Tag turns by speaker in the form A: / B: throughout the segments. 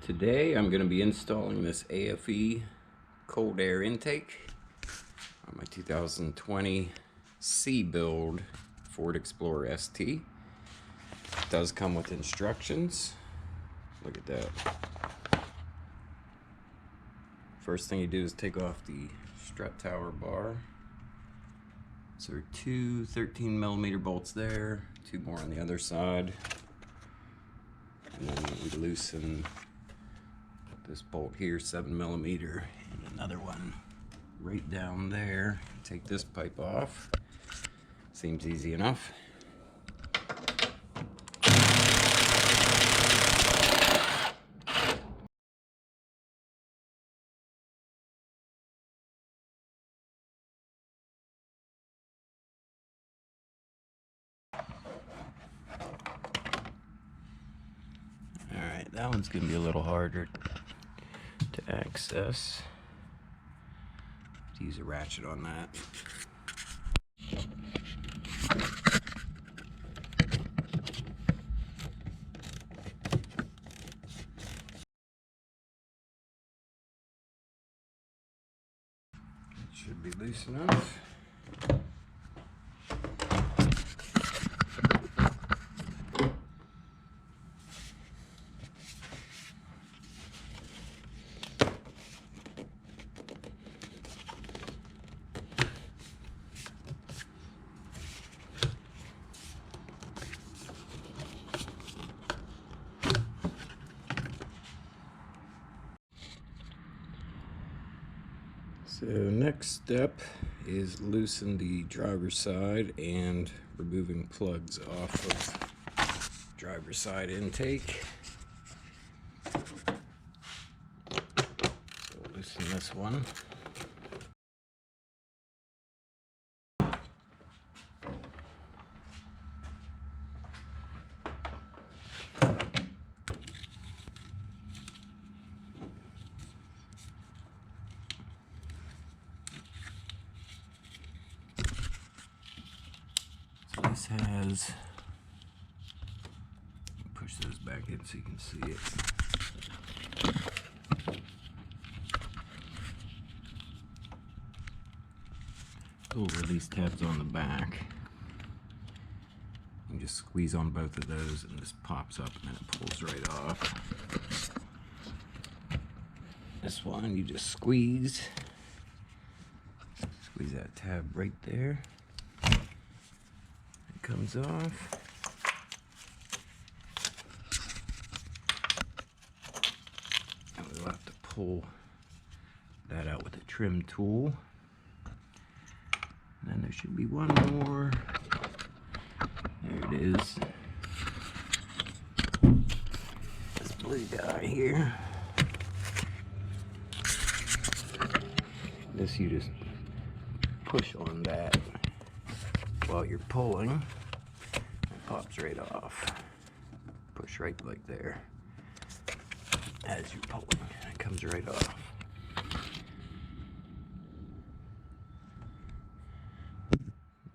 A: Today I'm going to be installing this AFE cold air intake on my 2020 C build Ford Explorer ST. It does come with instructions. Look at that. First thing you do is take off the strut tower bar. So there are two 13mm bolts there, two more on the other side. And then we loosen this bolt here, 7mm, and another one right down there. Take this pipe off. Seems easy enough. Alright, that one's going to be a little harder to access. Use a ratchet on that. It should be loose enough. So next step is loosen the driver's side and removing plugs off of driver's side intake. So loosen this one. This has, push those back in so you can see it. Little release tabs on the back. You just squeeze on both of those and this pops up and then it pulls right off. This one you just squeeze that tab right there. Comes off. And we'll have to pull that out with a trim tool. And then there should be one more. There it is. This blue guy here. This you just push on that while you're pulling. It pops right off. Push right like there. As you're pulling, it comes right off.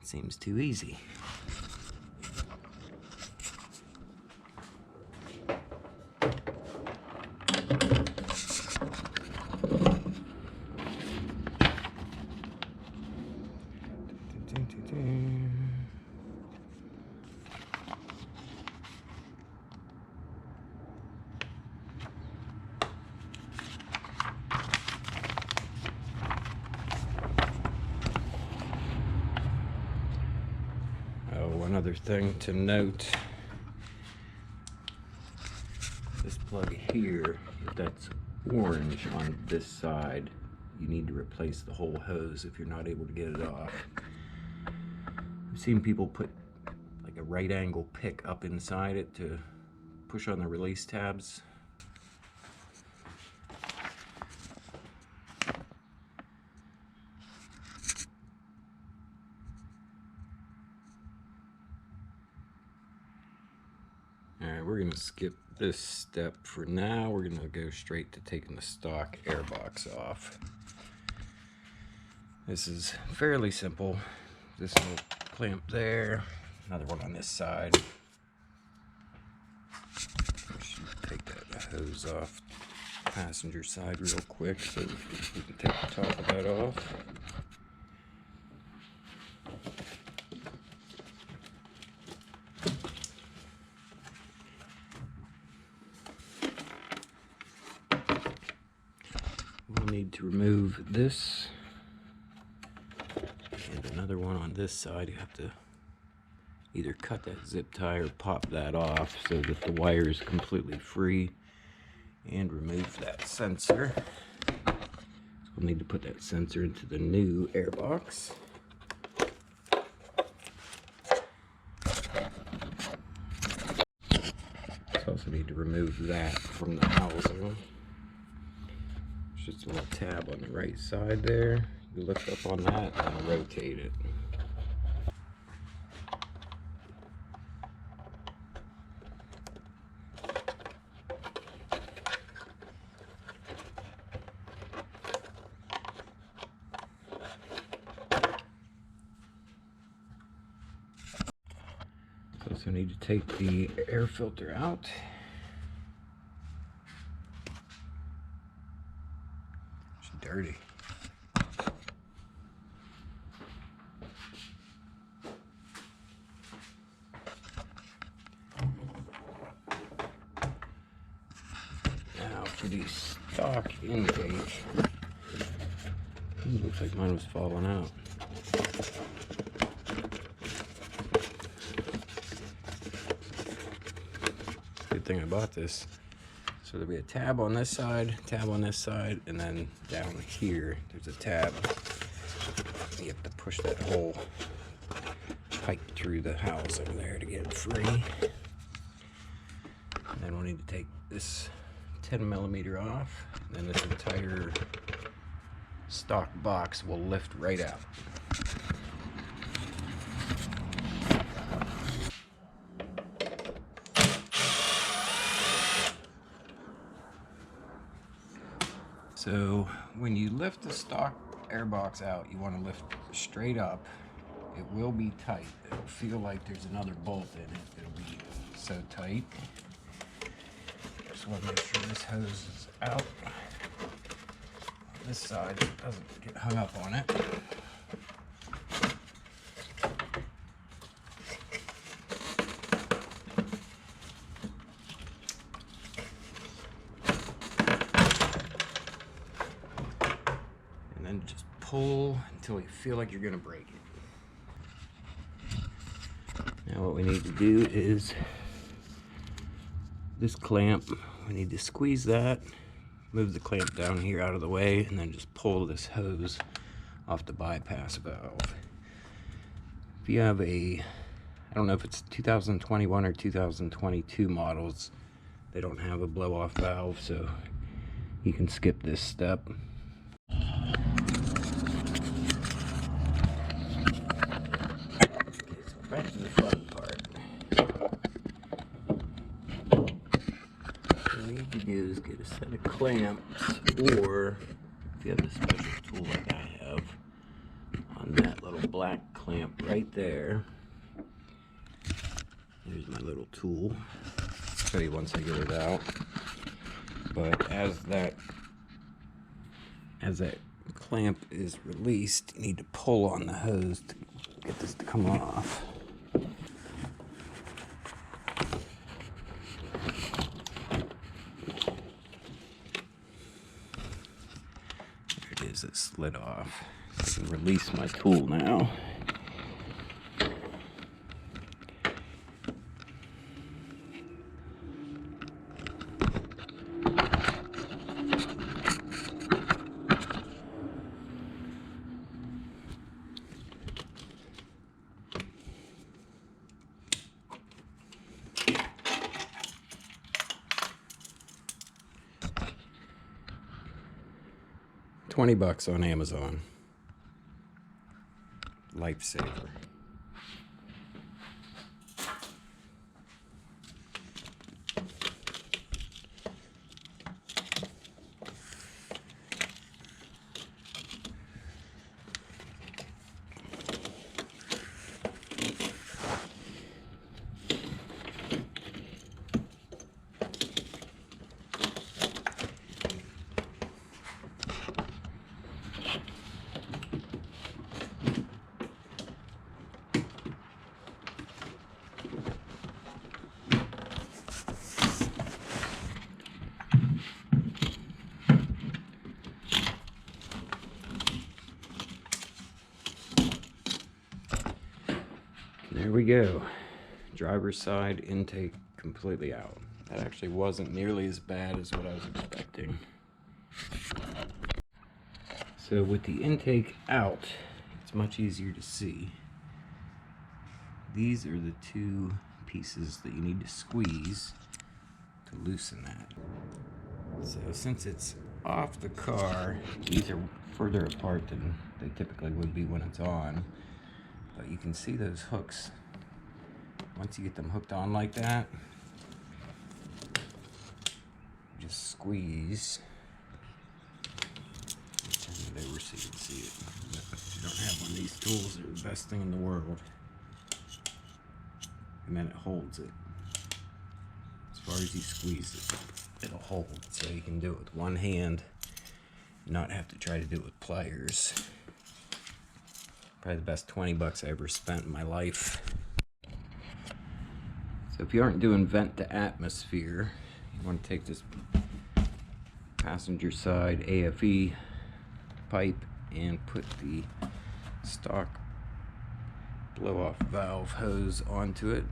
A: Seems too easy. One other thing to note, this plug here, if that's orange on this side, you need to replace the whole hose if you're not able to get it off. I've seen people put like a right angle pick up inside it to push on the release tabs. Alright, we're going to skip this step for now. We're going to go straight to taking the stock air box off. This is fairly simple. This little clamp there, another one on this side. Take that hose off passenger side real quick so we can take the top of that off. We'll need to remove this and another one on this side. You have to either cut that zip tie or pop that off so that the wire is completely free, and remove that sensor. So we'll need to put that sensor into the new air box. Also need to remove that from the housing. There's just a little tab on the right side there. You lift up on that and rotate it. Also need to take the air filter out. It's dirty. Now for the stock intake. Looks like mine was falling out. Good thing I bought this. So there'll be a tab on this side, and then down here there's a tab. You have to push that whole pipe through the housing there to get it free. And then we'll need to take this 10mm off, and then this entire stock box will lift right out. So when you lift the stock air box out, you want to lift straight up. It will be tight. It'll feel like there's another bolt in it. It'll be so tight. Just want to make sure this hose is out. On this side, it doesn't get hung up on it. And just pull until you feel like you're gonna break it. Now what we need to do is this clamp, we need to squeeze that, move the clamp down here out of the way, and then just pull this hose off the bypass valve. If you have I don't know if it's 2021 or 2022 models, they don't have a blow off valve, so you can skip this step. Back to the fun part. What we need to do is get a set of clamps, or if you have a special tool like I have, on that little black clamp right there. There's my little tool. I'll show you once I get it out. But as that clamp is released, you need to pull on the hose to get this to come off. It slid off. So I can release my tool now. $20 on Amazon. Lifesaver. we go. Driver's side intake completely out. That actually wasn't nearly as bad as what I was expecting. So with the intake out, it's much easier to see. These are the two pieces that you need to squeeze to loosen that. So since it's off the car, these are further apart than they typically would be when it's on. But you can see those hooks. Once you get them hooked on like that, just squeeze. Turn it over so you can see it. If you don't have one of these tools, they're the best thing in the world. And then it holds it. As far as you squeeze it, it'll hold. So you can do it with one hand, not have to try to do it with pliers. Probably the best 20 bucks I ever spent in my life. So if you aren't doing vent to atmosphere, you want to take this passenger side AFE pipe and put the stock blow-off valve hose onto it.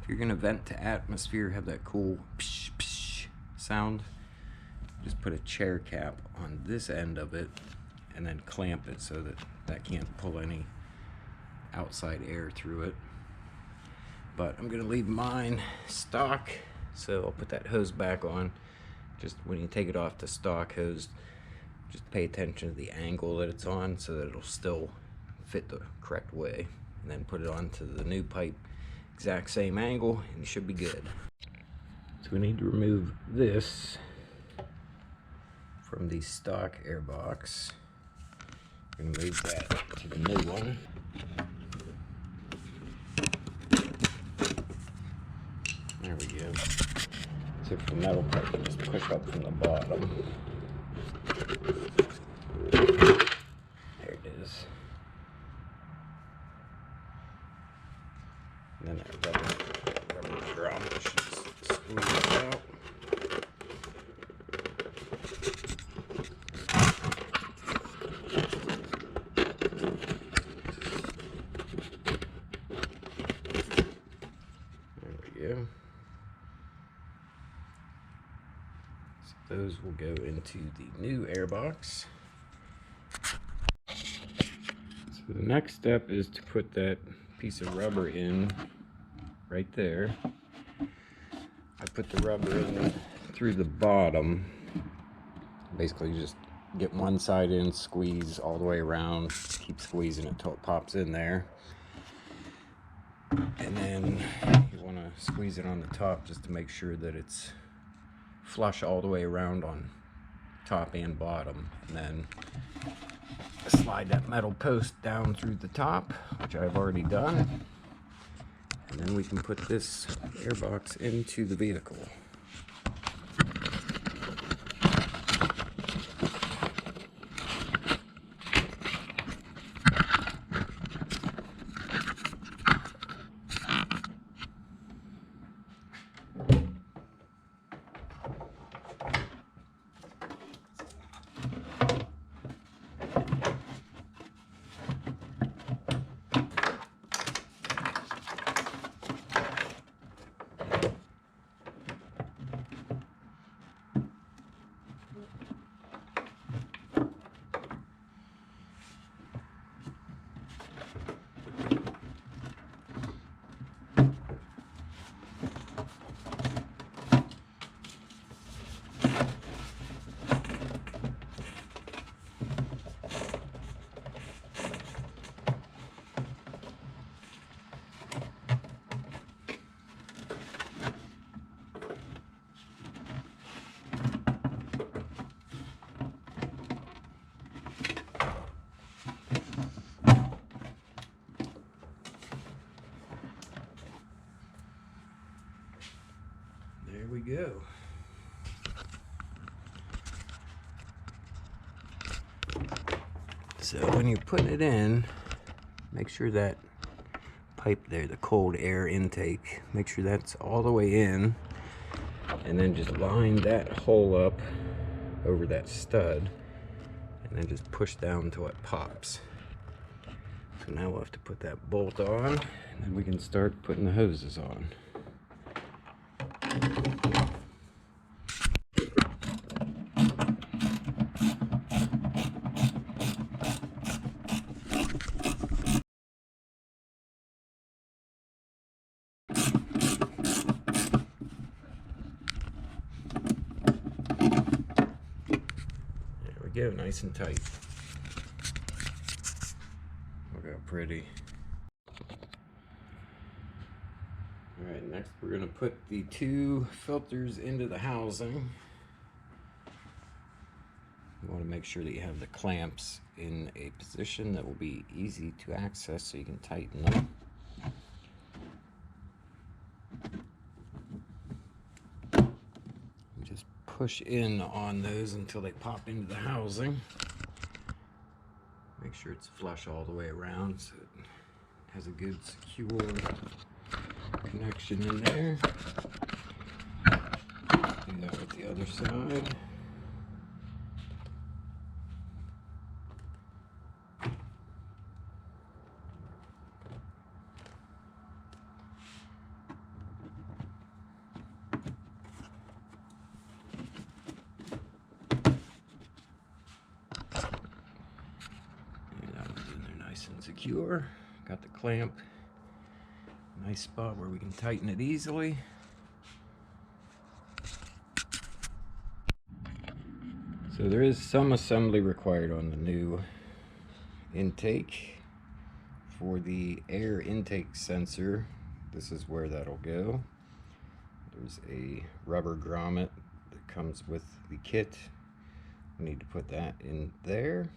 A: If you're gonna vent to atmosphere, have that cool psh psh sound, just put a chair cap on this end of it and then clamp it so that that can't pull any outside air through it. But I'm gonna leave mine stock, so I'll put that hose back on. Just when you take it off the stock hose, just pay attention to the angle that it's on so that it'll still fit the correct way, and then put it onto the new pipe, exact same angle, and you should be good. So we need to remove this from the stock air box. We're gonna move that to the new one. There we go. So for the metal part, you just push up from the bottom. There it is. And then that rubber drum should squeeze it out. There we go. So those will go into the new air box. So the next step is to put that piece of rubber in right there. I put the rubber in through the bottom. Basically you just get one side in, squeeze all the way around, keep squeezing it until it pops in there. And then you want to squeeze it on the top just to make sure that it's flush all the way around on top and bottom. And then slide that metal post down through the top, which I've already done. And then we can put this airbox into the vehicle. There we go. So when you're putting it in, make sure that pipe there, the cold air intake, make sure that's all the way in, and then just line that hole up over that stud, and then just push down till it pops. So now we'll have to put that bolt on, and then we can start putting the hoses on. There we go, nice and tight. Look how pretty. Alright, next we're going to put the 2 filters into the housing. You want to make sure that you have the clamps in a position that will be easy to access so you can tighten them. Just push in on those until they pop into the housing. Make sure it's flush all the way around so it has a good secure connection in there. Do that with the other side. And that one's in there nice and secure. Got the clamp. Nice spot where we can tighten it easily. So there is some assembly required on the new intake. For the air intake sensor, this is where that'll go. There's a rubber grommet that comes with the kit. We need to put that in there.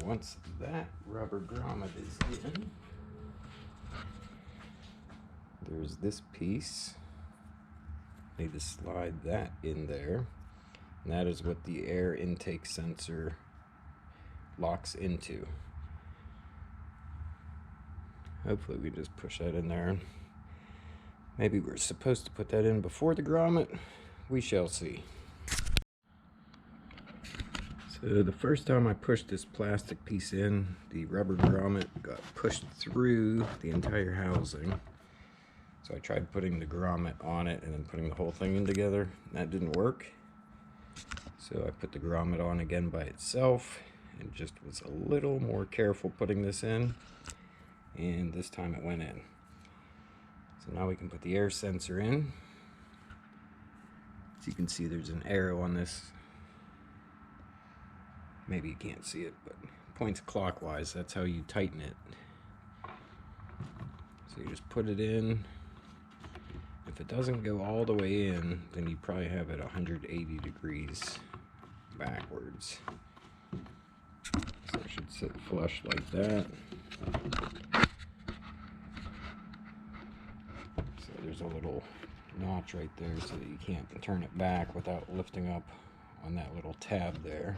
A: Once that rubber grommet is in, there's this piece. Need to slide that in there. And that is what the air intake sensor locks into. Hopefully we just push that in there. Maybe we're supposed to put that in before the grommet. We shall see. So the first time I pushed this plastic piece in, the rubber grommet got pushed through the entire housing. So I tried putting the grommet on it and then putting the whole thing in together. That didn't work. So I put the grommet on again by itself and just was a little more careful putting this in. And this time it went in. So now we can put the air sensor in. As you can see, there's an arrow on this. Maybe you can't see it, but it points clockwise. That's how you tighten it. So you just put it in. If it doesn't go all the way in, then you probably have it 180 degrees backwards. So it should sit flush like that. So there's a little notch right there so that you can't turn it back without lifting up on that little tab there.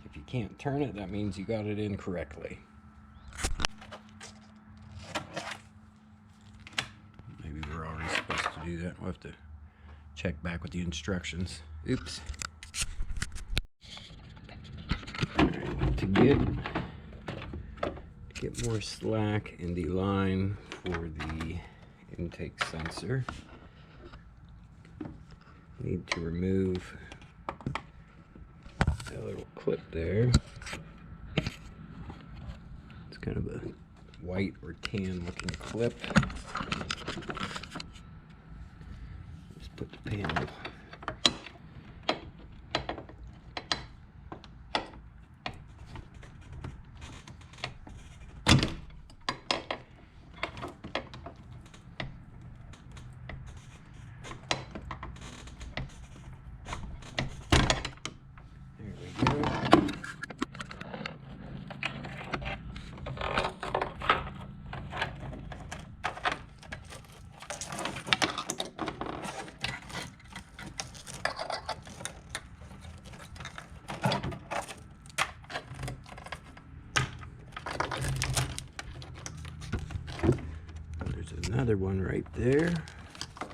A: If you can't turn it, that means you got it in correctly. Maybe we're already supposed to do that. We'll have to check back with the instructions. Oops. Alright, to get more slack in the line for the intake sensor, need to remove that little clip there. It's kind of a white or tan looking clip. Just put the panel. another one right there. I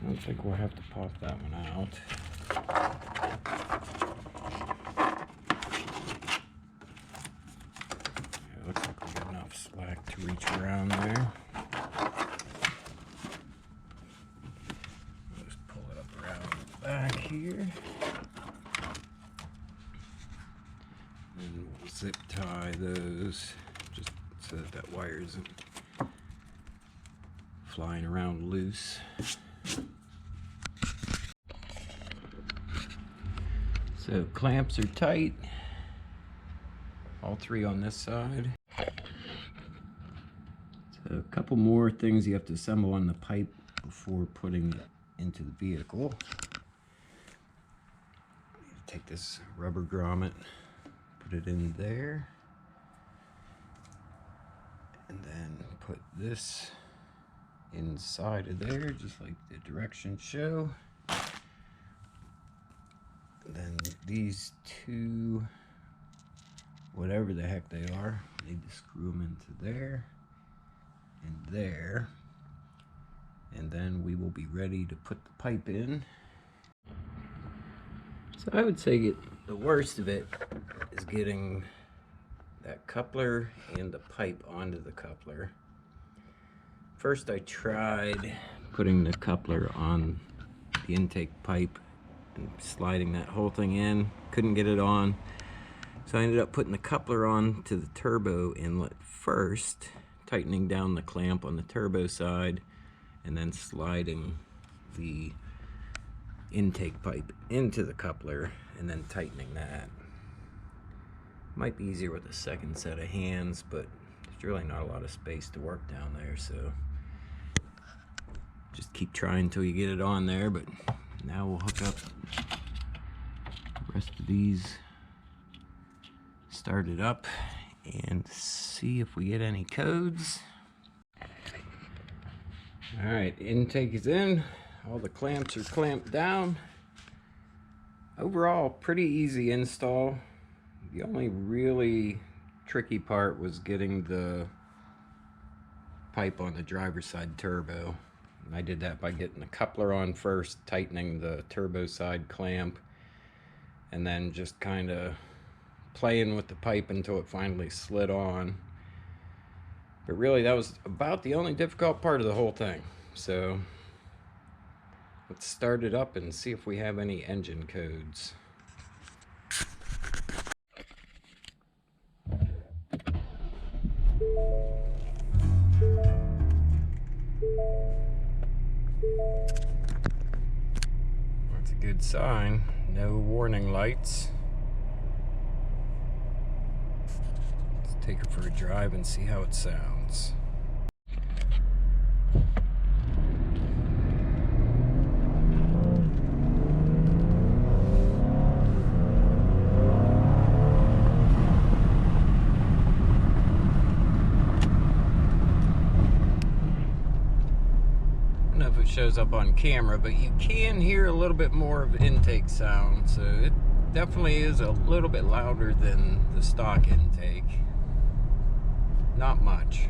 A: don't think we'll have to pop that one out. Yeah, looks like we got enough slack to reach around there. Just pull it up around the back here. And we'll zip tie those just so that that wire isn't flying around loose. So clamps are tight, all three on this side. So a couple more things you have to assemble on the pipe before putting it into the vehicle. Take this rubber grommet, put it in there, and then put this inside of there, just like the directions show. And then these two, whatever the heck they are, need to screw them into there and there. And then we will be ready to put the pipe in. So I would say the worst of it is getting that coupler and the pipe onto the coupler. First I tried putting the coupler on the intake pipe and sliding that whole thing in. Couldn't get it on. So I ended up putting the coupler on to the turbo inlet first, tightening down the clamp on the turbo side, and then sliding the intake pipe into the coupler and then tightening that. Might be easier with a second set of hands, but there's really not a lot of space to work down there, so just keep trying until you get it on there. But now we'll hook up the rest of these, start it up, and see if we get any codes. Alright, intake is in. All the clamps are clamped down. Overall, pretty easy install. The only really tricky part was getting the pipe on the driver's side turbo. And I did that by getting the coupler on first, tightening the turbo side clamp, and then just kind of playing with the pipe until it finally slid on. But really, that was about the only difficult part of the whole thing. So let's start it up and see if we have any engine codes. That's a good sign. No warning lights. Let's take her for a drive and see how it sounds. I don't know if it shows up on camera, but you can hear a little bit more of intake sound, so it definitely is a little bit louder than the stock intake. Not much.